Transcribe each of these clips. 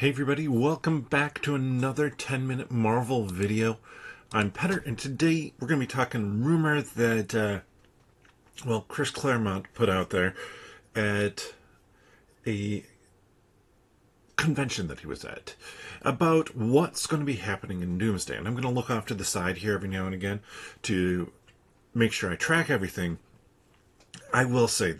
Hey everybody, welcome back to another 10-minute Marvel video. I'm Petter, and today we're going to be talking rumor that, Chris Claremont put out there at a convention that he was at about what's going to be happening in Doomsday. And I'm going to look off to the side here every now and again to make sure I track everything. I will say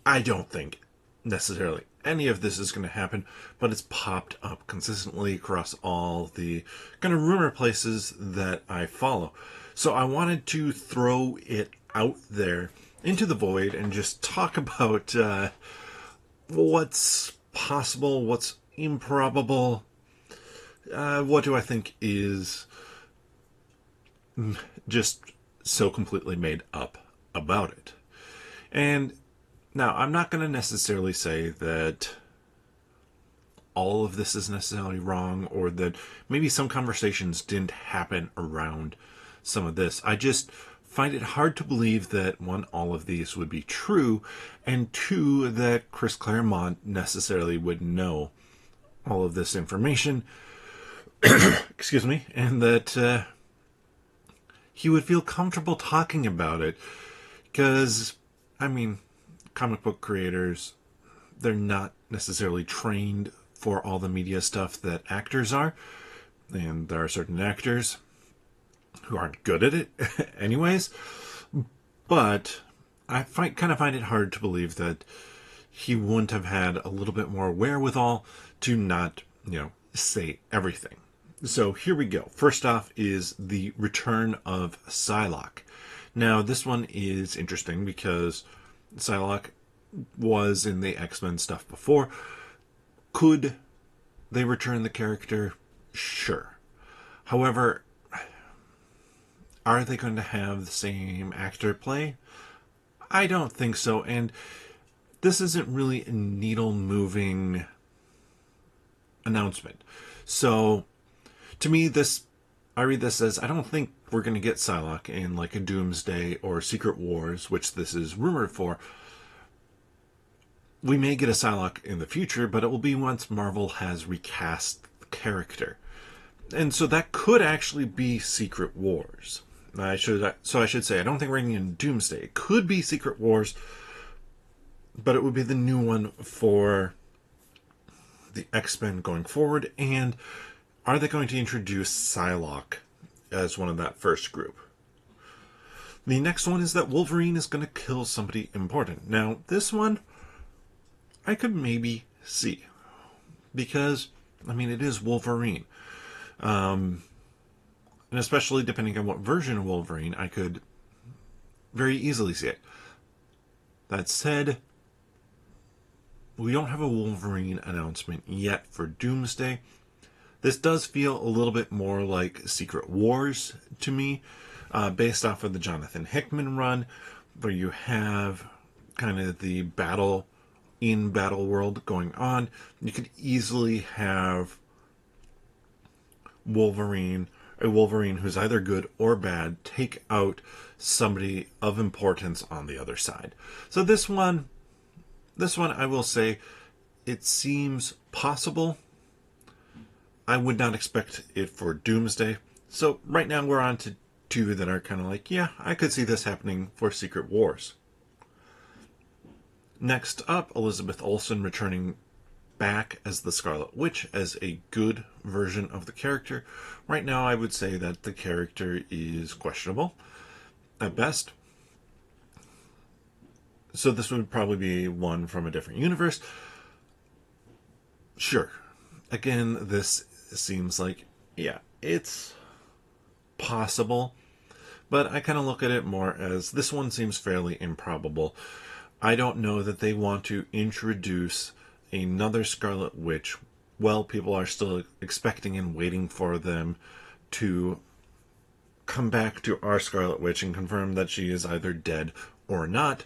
I don't think necessarily any of this is going to happen, but it's popped up consistently across all the kind of rumor places that I follow. So I wanted to throw it out there into the void and just talk about what's possible, what's improbable, what do I think is just so completely made up about it. And now, I'm not going to necessarily say that all of this is necessarily wrong or that maybe some conversations didn't happen around some of this. I just find it hard to believe that, one, all of these would be true, and two, that Chris Claremont necessarily would know all of this information, excuse me, and that he would feel comfortable talking about it because, comic book creators, they're not necessarily trained for all the media stuff that actors are. And there are certain actors who aren't good at it anyways. But I kind of find it hard to believe that he wouldn't have had a little bit more wherewithal to not, say everything. So here we go. First off is the return of Psylocke. Now, this one is interesting because Psylocke was in the X-Men stuff before. Could they return the character? Sure. However, are they going to have the same actor play? I don't think so, and this isn't really a needle-moving announcement. So, to me, I read this as, I don't think we're going to get Psylocke in like a Doomsday or Secret Wars, which this is rumored for. We may get a Psylocke in the future, but it will be once Marvel has recast the character. And so that could actually be Secret Wars. I should say, I don't think we're getting Doomsday. It could be Secret Wars, but it would be the new one for the X-Men going forward. And are they going to introduce Psylocke as one of that first group? The next one is that Wolverine is going to kill somebody important. Now, this one I could maybe see, because, it is Wolverine. And especially depending on what version of Wolverine, I could very easily see it. That said, we don't have a Wolverine announcement yet for Doomsday. This does feel a little bit more like Secret Wars to me, based off of the Jonathan Hickman run, where you have kind of the battle world going on. You could easily have a Wolverine who's either good or bad take out somebody of importance on the other side. So this one I will say, it seems possible. I would not expect it for Doomsday. So right now we're on to two that are kind of like, yeah, I could see this happening for Secret Wars. Next up, Elizabeth Olsen returning back as the Scarlet Witch, as a good version of the character. Right now I would say that the character is questionable at best. So this would probably be one from a different universe. Sure. Again, this seems like, yeah, it's possible, but I kind of look at it more as this one seems fairly improbable. I don't know that they want to introduce another Scarlet Witch while people are still expecting and waiting for them to come back to our Scarlet Witch and confirm that she is either dead or not.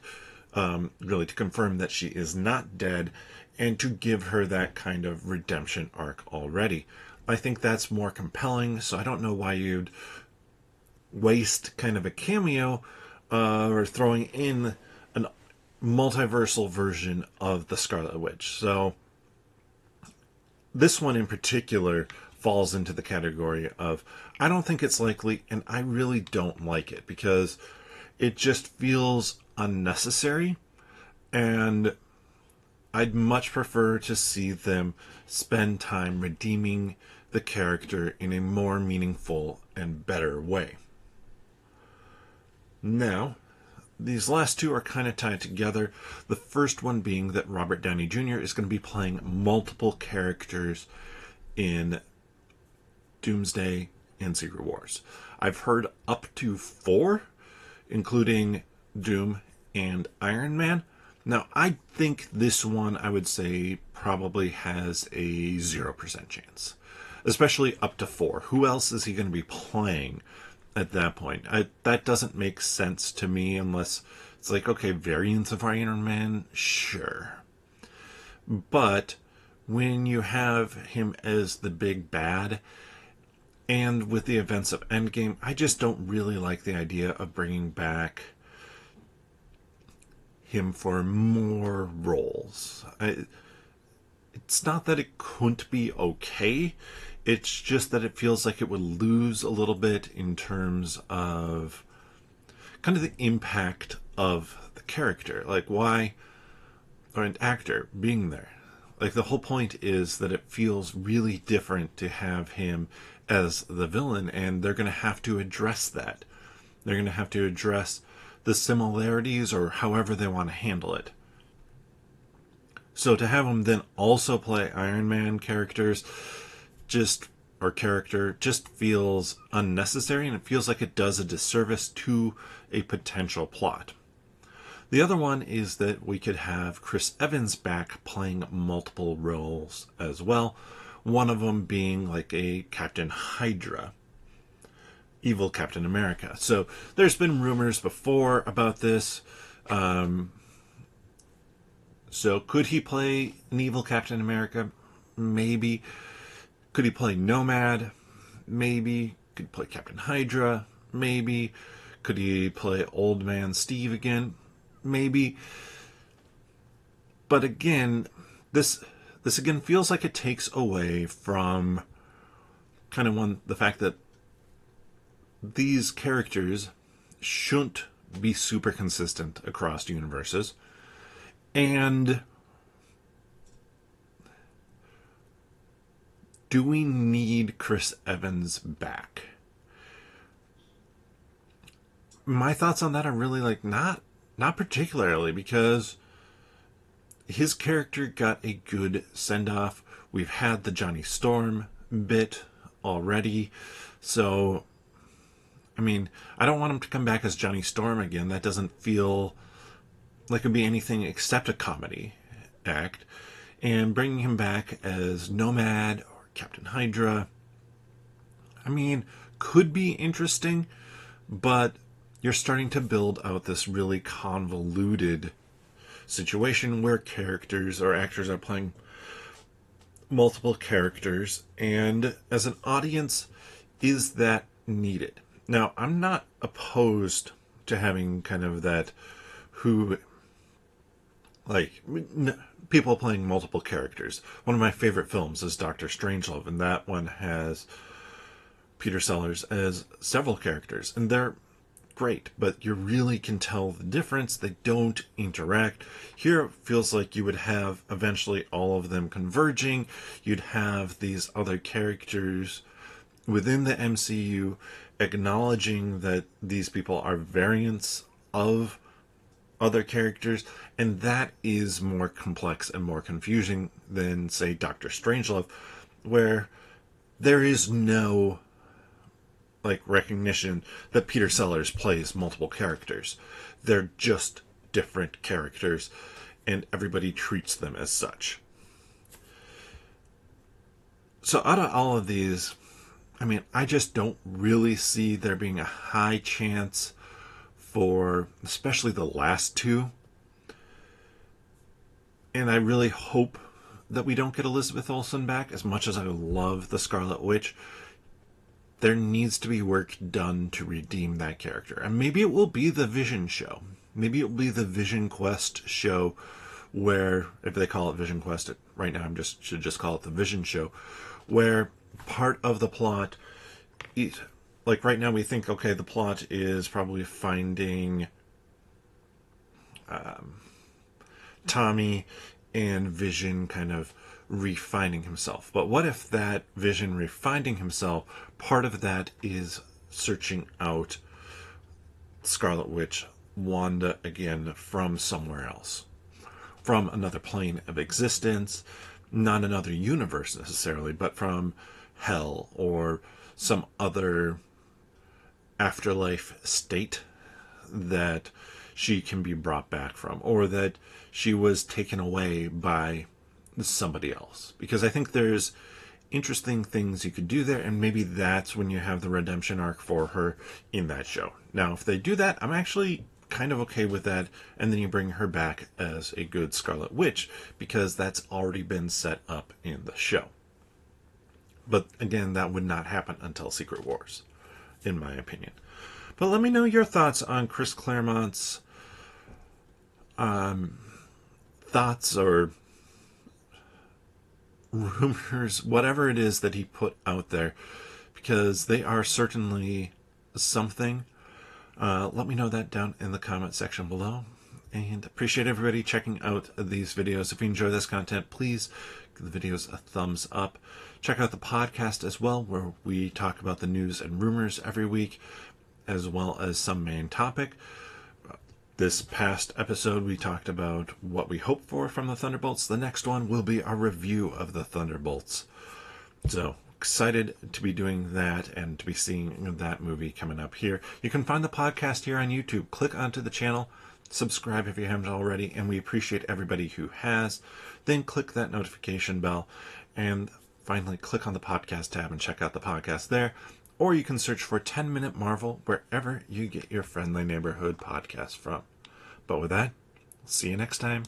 Really, to confirm that she is not dead and to give her that kind of redemption arc already. I think that's more compelling, so I don't know why you'd waste kind of a cameo or throwing in an multiversal version of the Scarlet Witch. So this one in particular falls into the category of I don't think it's likely, and I really don't like it because it just feels unnecessary, and I'd much prefer to see them spend time redeeming the character in a more meaningful and better way. Now, these last two are kind of tied together. The first one being that Robert Downey Jr. is going to be playing multiple characters in Doomsday and Secret Wars. I've heard up to 4, including Doom and Iron Man. Now, I think this one, I would say, probably has a 0% chance, especially up to 4. Who else is he going to be playing at that point? That doesn't make sense to me unless it's like, okay, variants of Iron Man, sure. But when you have him as the big bad, and with the events of Endgame, I just don't really like the idea of bringing back him for more roles. It's not that it couldn't be okay. It's just that it feels like it would lose a little bit in terms of kind of the impact of the character. Like, why, or an actor being there. Like, the whole point is that it feels really different to have him as the villain, and they're going to have to address that. They're going to have to address the similarities or however they want to handle it. So to have him then also play Iron Man characters just feels unnecessary, and it feels like it does a disservice to a potential plot. The other one is that we could have Chris Evans back playing multiple roles as well. One of them being like a Captain Hydra, evil Captain America. So there's been rumors before about this. So could he play an evil Captain America? Maybe. Could he play Nomad? Maybe. Could he play Captain Hydra? Maybe. Could he play Old Man Steve again? Maybe. But again, this again feels like it takes away from kind of the fact that these characters shouldn't be super consistent across universes. And do we need Chris Evans back? My thoughts on that are really like not particularly, because his character got a good send-off. We've had the Johnny Storm bit already. So, I mean, I don't want him to come back as Johnny Storm again. That doesn't feel like it'd be anything except a comedy act. And bringing him back as Nomad or Captain Hydra, I mean, could be interesting, but you're starting to build out this really convoluted situation where characters or actors are playing multiple characters, and as an audience, is that needed? Now, I'm not opposed to having kind of that people playing multiple characters. One of my favorite films is Doctor Strangelove, and that one has Peter Sellers as several characters, and they're great, but you really can tell the difference. They don't interact. Here it feels like you would have eventually all of them converging. You'd have these other characters within the MCU acknowledging that these people are variants of other characters, and that is more complex and more confusing than, say, Doctor Strangelove, where there is no recognition that Peter Sellers plays multiple characters. They're just different characters, and everybody treats them as such. So out of all of these, I mean, I just don't really see there being a high chance for especially the last two. And I really hope that we don't get Elizabeth Olsen back. As much as I love the Scarlet Witch, there needs to be work done to redeem that character. And maybe it will be the Vision show. Maybe it will be the Vision Quest show where, if they call it Vision Quest, right now should just call it the Vision Show, where part of the plot, like right now we think, okay, the plot is probably finding Tommy and Vision kind of refining himself. But what if that Vision refining himself, part of that is searching out Scarlet Witch, Wanda again, from somewhere else, from another plane of existence, not another universe necessarily, but from hell or some other afterlife state that she can be brought back from, or that she was taken away by somebody else. Because I think there's interesting things you could do there, and maybe that's when you have the redemption arc for her in that show. Now, if they do that, I'm actually kind of okay with that, and then you bring her back as a good Scarlet Witch, because that's already been set up in the show. But again, that would not happen until Secret Wars, in my opinion. But let me know your thoughts on Chris Claremont's thoughts or rumors, whatever it is that he put out there, because they are certainly something. Let me know that down in the comment section below. And appreciate everybody checking out these videos. If you enjoy this content, please give the videos a thumbs up. Check out the podcast as well, where we talk about the news and rumors every week, as well as some main topic. This past episode, we talked about what we hope for from the Thunderbolts. The next one will be our review of the Thunderbolts. So, excited to be doing that and to be seeing that movie coming up here. You can find the podcast here on YouTube. Click onto the channel, subscribe if you haven't already, and we appreciate everybody who has. Then click that notification bell, and finally click on the podcast tab and check out the podcast there. Or you can search for 10 Minute Marvel wherever you get your friendly neighborhood podcast from. But with that, see you next time.